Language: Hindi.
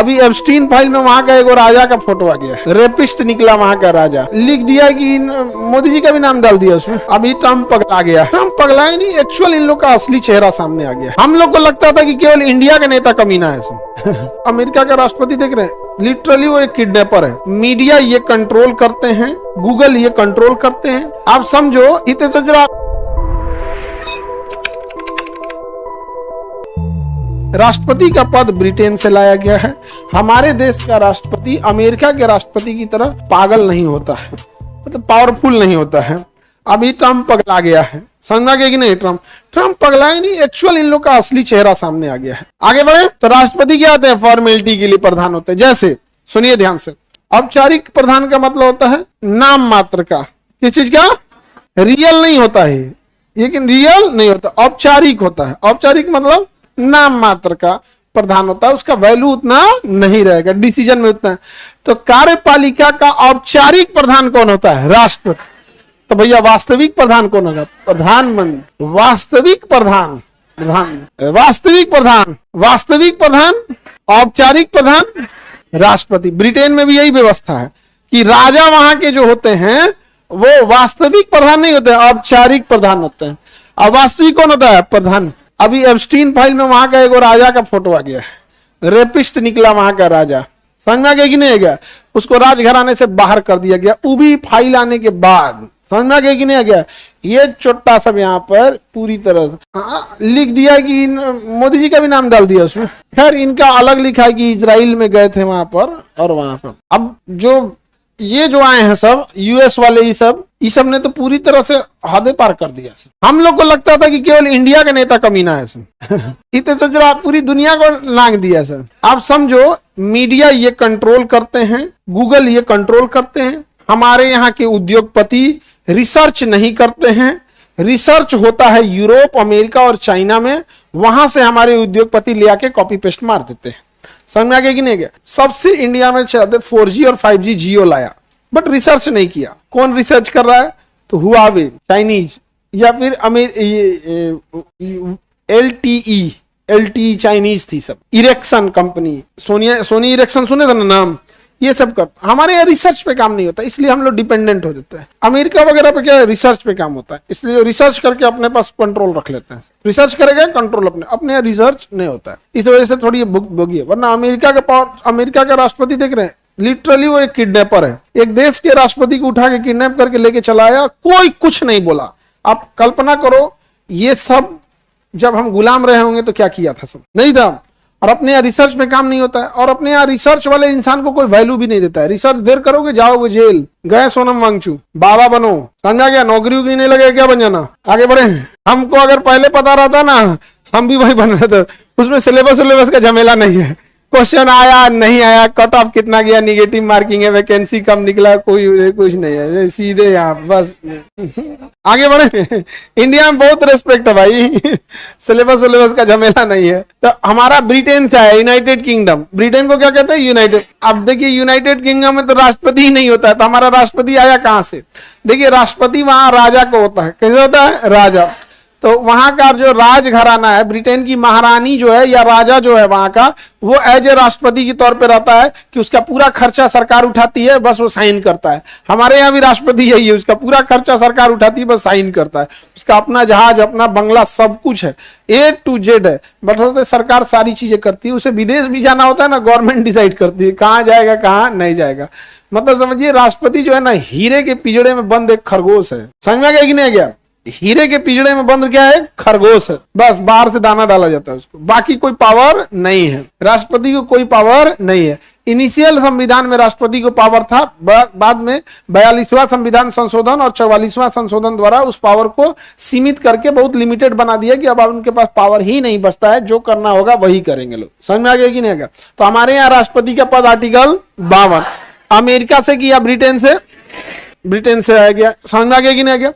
अभी एप्स्टीन फाइल में वहां का एक राजा का फोटो आ गया, रेपिस्ट निकला वहां का राजा, लिख दिया कि मोदी जी का भी नाम डाल दिया उसमें। अभी ट्रम्प पगला गया, ट्रम्प पगला ही नहीं, एक्चुअल इन लोग का असली चेहरा सामने आ गया। हम लोग को लगता था कि केवल इंडिया का नेता कमीना है इसमें। अमेरिका का राष्ट्रपति देख रहे हैं, लिटरली वो एक किडनैपर है। मीडिया ये कंट्रोल करते हैं, गूगल ये कंट्रोल करते हैं। आप समझो इतने जरा राष्ट्रपति का पद ब्रिटेन से लाया गया है। हमारे देश का राष्ट्रपति अमेरिका के राष्ट्रपति की तरह पागल नहीं होता है, मतलब पावरफुल नहीं होता है। अभी ट्रम्प पगला गया है, समझा गया कि नहीं? ट्रम्प पगला ही नहीं, एक्चुअल इन लोग का असली चेहरा सामने आ गया है। आगे बढ़े तो राष्ट्रपति क्या होते हैं? फॉर्मेलिटी के लिए प्रधान होते हैं। जैसे सुनिए ध्यान से, औपचारिक प्रधान का मतलब होता है नाम मात्र का, किस चीज का? रियल नहीं होता है, लेकिन रियल नहीं होता, औपचारिक होता है। औपचारिक मतलब नाम मात्र का प्रधान होता है, उसका वैल्यू उतना नहीं रहेगा, डिसीजन में उतना। तो कार्यपालिका का औपचारिक प्रधान कौन होता है? राष्ट्रपति। तो भैया वास्तविक प्रधान कौन होगा? प्रधानमंत्री। वास्तविक प्रधान, वास्तविक प्रधान, औपचारिक प्रधान राष्ट्रपति। ब्रिटेन में भी यही व्यवस्था है कि राजा वहां के जो होते हैं वो वास्तविक प्रधान नहीं होते, औपचारिक प्रधान होते हैं। अब वास्तविक कौन होता है? प्रधान। अभी एप्स्टीन फाइल में वहां का एक राजा का फोटो आ गया है, रेपिस्ट निकला वहां का राजा, समझ गया कि नहीं गया? उसको राजघराने से बाहर कर दिया गया, उभी फाइल आने के बाद, समझ गया कि नहीं गया? ये छोटा सब यहाँ पर पूरी तरह लिख दिया कि मोदी जी का भी नाम डाल दिया उसमें। खैर इनका अलग लिखा है कि इजराइल में गए थे वहां पर और वहां पर। अब जो ये जो आए हैं सब यूएस वाले, ये सब ने तो पूरी तरह से हदें पार कर दिया। हम लोग को लगता था कि केवल इंडिया का नेता कमीना है इतने तो जरा पूरी दुनिया को लांग दिया सर। आप समझो मीडिया ये कंट्रोल करते हैं, गूगल ये कंट्रोल करते हैं। हमारे यहाँ के उद्योगपति रिसर्च नहीं करते हैं। रिसर्च होता है यूरोप, अमेरिका और चाइना में, वहां से हमारे उद्योगपति ले आके कॉपी पेस्ट मार देते हैं। समझ में आ गया कि नहीं गया? सबसे इंडिया में 4G और 5G जियो लाया, बट रिसर्च नहीं किया। कौन रिसर्च कर रहा है? तो हुआवे चाइनीज, या फिर LTE चाइनीज थी सब। इरेक्शन कंपनी, सोनी इरेक्शन सुने थे ना नाम, ये सब कर। हमारे यहाँ रिसर्च पे काम नहीं होता, इसलिए हम लोग डिपेंडेंट हो जाते हैं। अमेरिका वगैरह पे क्या है? रिसर्च पे काम होता है, इसलिए रिसर्च करके अपने पास कंट्रोल रख लेते हैं। रिसर्च करेगा कंट्रोल, अपने यहाँ रिसर्च नहीं होता है, इस वजह से थोड़ी बोगी है। वरना अमेरिका का राष्ट्रपति देख रहे हैं, लिटरली वो एक किडनैपर है। एक देश के राष्ट्रपति को उठा के किडनैप करके लेके चला आया, कोई कुछ नहीं बोला। आप कल्पना करो ये सब जब हम गुलाम रहे होंगे तो क्या किया था? सब नहीं था। और अपने यहाँ रिसर्च में काम नहीं होता है, और अपने यहाँ रिसर्च वाले इंसान को कोई वैल्यू भी नहीं देता है। रिसर्च देर करोगे जाओगे जेल, गए सोनम वांगचू, बाबा बनो, समझा गया? नौकरी उकरी नहीं लगेगा, क्या बन जाना? आगे बढ़े। हमको अगर पहले पता रहता ना, हम भी वही बन रहे थे। उसमें सिलेबस का झमेला नहीं है, क्वेश्चन आया नहीं आया, कट ऑफ कितना गया, निगेटिव मार्किंग है, वैकेंसी कम निकला, कोई कुछ नहीं है, सीधे यहाँ बस आगे बढ़े। इंडिया में बहुत रेस्पेक्ट है भाई, सिलेबस का झमेला नहीं है। तो हमारा ब्रिटेन से आया, यूनाइटेड किंगडम। ब्रिटेन को क्या कहते हैं? यूनाइटेड। अब देखिए यूनाइटेड किंगडम में तो राष्ट्रपति ही नहीं होता है, तो हमारा राष्ट्रपति आया कहां से? देखिए राष्ट्रपति वहां राजा को होता है। कैसे होता है? राजा। तो वहां का जो राजघराना है, ब्रिटेन की महारानी जो है या राजा जो है वहां का, वो एज ए राष्ट्रपति के तौर पे रहता है कि उसका पूरा खर्चा सरकार उठाती है, बस वो साइन करता है। हमारे यहाँ भी राष्ट्रपति यही है, उसका पूरा खर्चा सरकार उठाती है, बस साइन करता है। उसका अपना जहाज, अपना बंगला, सब कुछ है, A to Z है, बट सरकार सारी चीजें करती है। उसे विदेश भी जाना होता है ना, गवर्नमेंट डिसाइड करती है कहाँ जाएगा कहाँ नहीं जाएगा। मतलब समझिए राष्ट्रपति जो है ना, हीरे के पिंजड़े में बंद एक खरगोश है। समझ में गया कि नहीं गया? हीरे के पिंजड़े में बंद क्या है? खरगोश है। बस बाहर से दाना डाला जाता है उसको, बाकी कोई पावर नहीं है। राष्ट्रपति को कोई पावर नहीं है। इनिशियल संविधान में राष्ट्रपति को पावर था, बाद में 42वां संविधान संशोधन और 44वां संशोधन द्वारा उस पावर को सीमित करके बहुत लिमिटेड बना दिया कि अब उनके पास पावर ही नहीं बचता है, जो करना होगा वही करेंगे लोग। समझ में आ गया कि नहीं आ गया? तो हमारे यहाँ राष्ट्रपति का पद आर्टिकल 52। अमेरिका से किया ब्रिटेन से आ गया। समझ में आ गया कि नहीं आ गया?